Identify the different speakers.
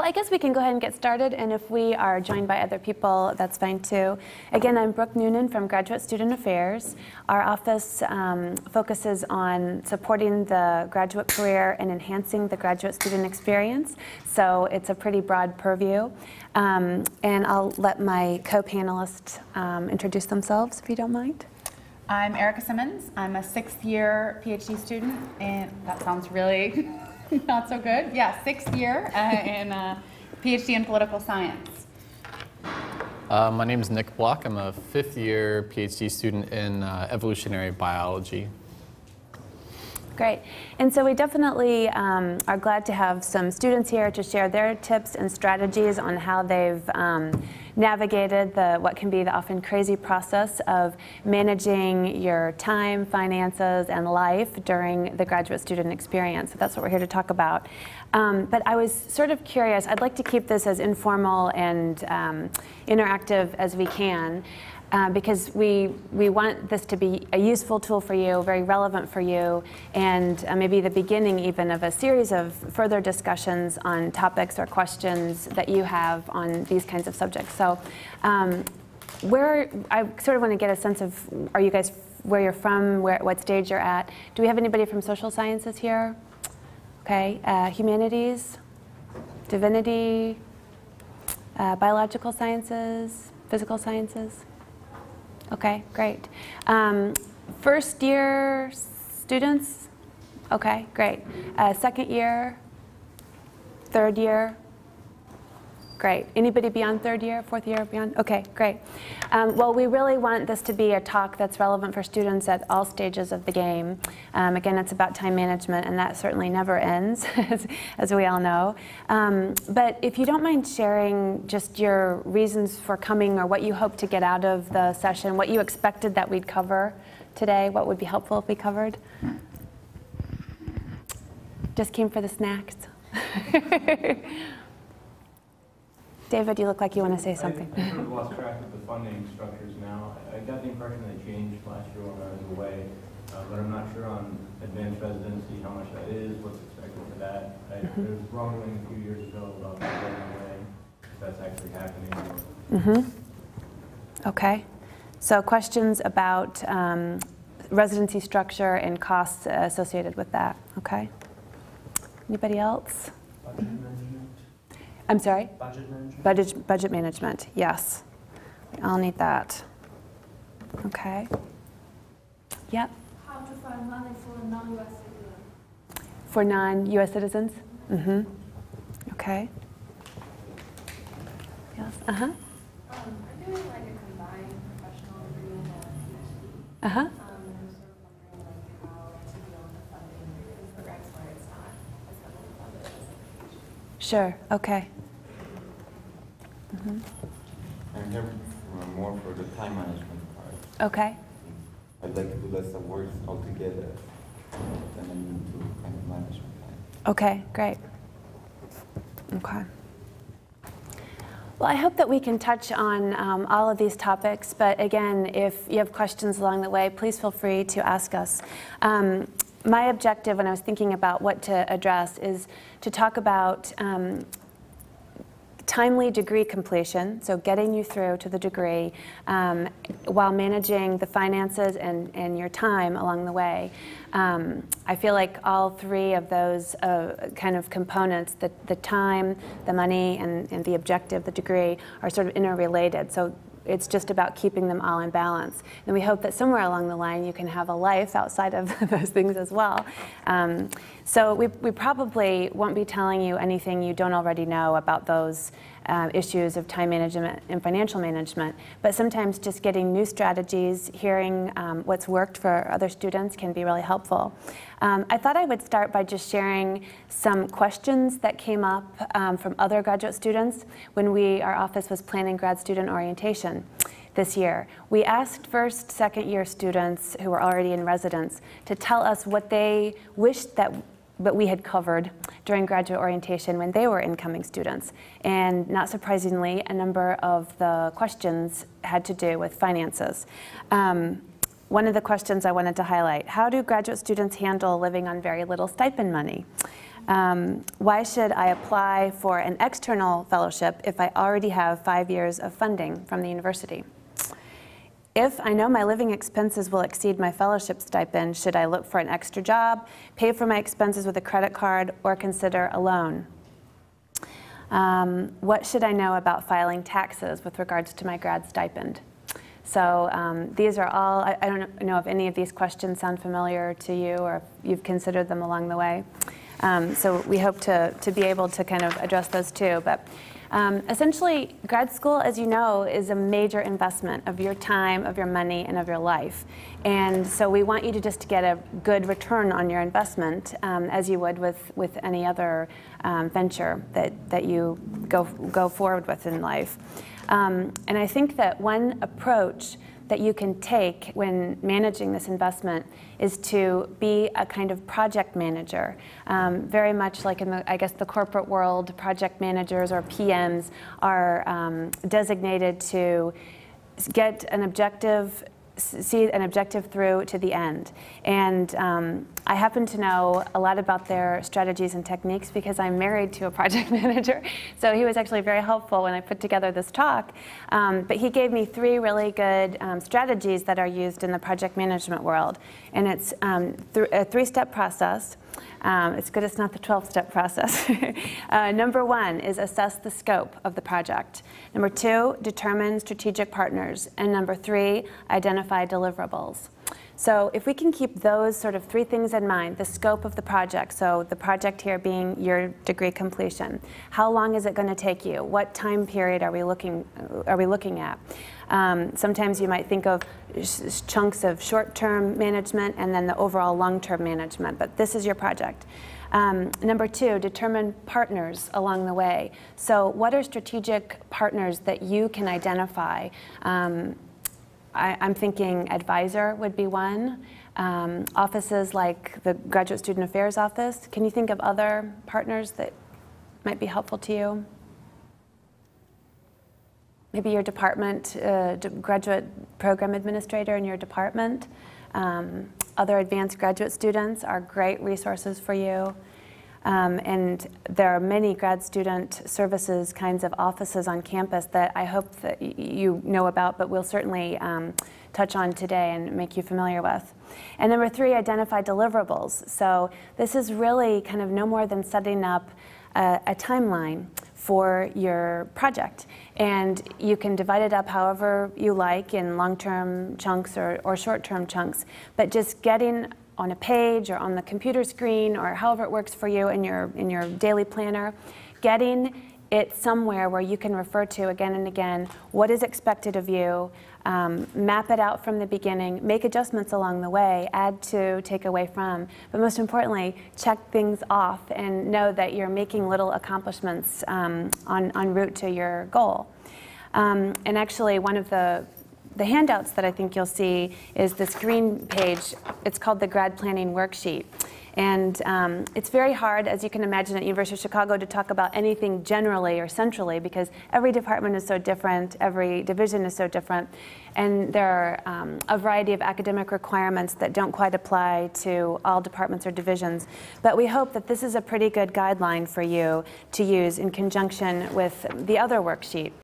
Speaker 1: Well, I guess we can go ahead and get started, and if we are joined by other people, that's fine too. Again, I'm Brooke Noonan from Graduate Student Affairs. Our office focuses on supporting the graduate career and enhancing the graduate student experience, so it's a pretty broad purview. And I'll let my co-panelists introduce themselves, if you don't mind.
Speaker 2: I'm Erica Simmons. I'm a sixth-year PhD student, and that sounds really not so good. Yeah, sixth year in PhD in political science.
Speaker 3: My name is Nick Block. I'm a fifth-year PhD student in Evolutionary Biology.
Speaker 1: Great. And so we definitely are glad to have some students here to share their tips and strategies on how they've navigated what can be the often crazy process of managing your time, finances, and life during the graduate student experience. So that's what we're here to talk about. But I was sort of curious. I'd like to keep this as informal and interactive as we can. Because we want this to be a useful tool for you, very relevant for you, and maybe the beginning even of a series of further discussions on topics or questions that you have on these kinds of subjects. So I sort of want to get a sense of, are you guys, where you're from, what stage you're at. Do we have anybody from social sciences here? Okay, humanities, divinity, biological sciences, physical sciences? Okay, great. First year students? Okay, great. Second year? Third year? Great. Anybody beyond third year, fourth year, beyond? Okay, great. Well, we really want this to be a talk that's relevant for students at all stages of the game. Again, it's about time management, and that certainly never ends, as we all know. But if you don't mind sharing just your reasons for coming or what you hope to get out of the session, what you expected that we'd cover today, what would be helpful if we covered? Just came for the snacks. David, you look like you want to say something.
Speaker 4: I sort of lost track of the funding structures now. I got the impression they changed last year when I was away, but I'm not sure on advanced residency how much that is, what's expected for that. There was grumbling a few years ago about that going away, if that's actually happening.
Speaker 1: Okay. So questions about residency structure and costs associated with that. Okay. Anybody else?
Speaker 5: Budget management.
Speaker 1: I'm sorry?
Speaker 5: Budget management.
Speaker 1: Budget management, yes. We all need that. Okay. Yep.
Speaker 6: How to find money for non-US citizens.
Speaker 1: For non-US citizens? Okay. Yes.
Speaker 6: I'm doing like a combined professional degree and a PhD.
Speaker 1: Uh-huh.
Speaker 6: I'm sort of wondering like how to deal with the funding because the grad school it's not as heavily funded as a PhD.
Speaker 1: Sure. Okay.
Speaker 7: I'm here more for the time management part.
Speaker 1: Okay.
Speaker 7: I'd like to do less of work altogether than I need to kind of management time.
Speaker 1: Okay, great. Okay. Well, I hope that we can touch on all of these topics, but again, if you have questions along the way, please feel free to ask us. My objective when I was thinking about what to address is to talk about timely degree completion, so getting you through to the degree while managing the finances and your time along the way. I feel like all three of those kind of components, the time, the money, and the objective, the degree, are sort of interrelated. So it's just about keeping them all in balance. And we hope that somewhere along the line you can have a life outside of those things as well. So we probably won't be telling you anything you don't already know about those issues of time management and financial management, but sometimes just getting new strategies, hearing what's worked for other students can be really helpful. I thought I would start by just sharing some questions that came up from other graduate students when our office was planning grad student orientation this year. We asked first, second year students who were already in residence to tell us what they wished that we had covered during graduate orientation when they were incoming students. And not surprisingly, a number of the questions had to do with finances. One of the questions I wanted to highlight, how do graduate students handle living on very little stipend money? Why should I apply for an external fellowship if I already have 5 years of funding from the university? If I know my living expenses will exceed my fellowship stipend, should I look for an extra job, pay for my expenses with a credit card, or consider a loan? What should I know about filing taxes with regards to my grad stipend? So these are all, I don't know if any of these questions sound familiar to you or if you've considered them along the way. So we hope to be able to kind of address those too. But essentially, grad school, as you know, is a major investment of your time, of your money, and of your life. And so we want you to just get a good return on your investment, as you would with any other venture that you go forward with in life. And I think that one approach that you can take when managing this investment is to be a kind of project manager. Very much like in the, I guess, the corporate world, project managers or PMs are designated to get an objective, see an objective through to the end. And I happen to know a lot about their strategies and techniques because I'm married to a project manager. So he was actually very helpful when I put together this talk. But he gave me 3 really good strategies that are used in the project management world. And it's a 3-step process. It's good it's not the 12-step process. Number 1 is assess the scope of the project. Number 2, determine strategic partners. And number 3, identify deliverables. So if we can keep those sort of 3 things in mind, the scope of the project, so the project here being your degree completion, how long is it going to take you? What time period are we looking at? Sometimes you might think of chunks of short-term management and then the overall long-term management, but this is your project. Number 2, determine partners along the way. So what are strategic partners that you can identify? I'm thinking advisor would be one. Offices like the Graduate Student Affairs Office. Can you think of other partners that might be helpful to you? Maybe your department, graduate program administrator in your department. Other advanced graduate students are great resources for you. And there are many grad student services kinds of offices on campus that I hope that you know about, but we'll certainly touch on today and make you familiar with. And number 3, identify deliverables. So this is really kind of no more than setting up a timeline for your project. And you can divide it up however you like in long-term chunks or short-term chunks, but just getting on a page or on the computer screen or however it works for you in your daily planner, getting it somewhere where you can refer to again and again what is expected of you, map it out from the beginning, make adjustments along the way, add to, take away from, but most importantly, check things off and know that you're making little accomplishments en route to your goal. And actually, one of the handouts that I think you'll see is this green page. It's called the Grad Planning Worksheet. And it's very hard, as you can imagine, at University of Chicago to talk about anything generally or centrally because every department is so different, every division is so different, and there are a variety of academic requirements that don't quite apply to all departments or divisions. But we hope that this is a pretty good guideline for you to use in conjunction with the other worksheet.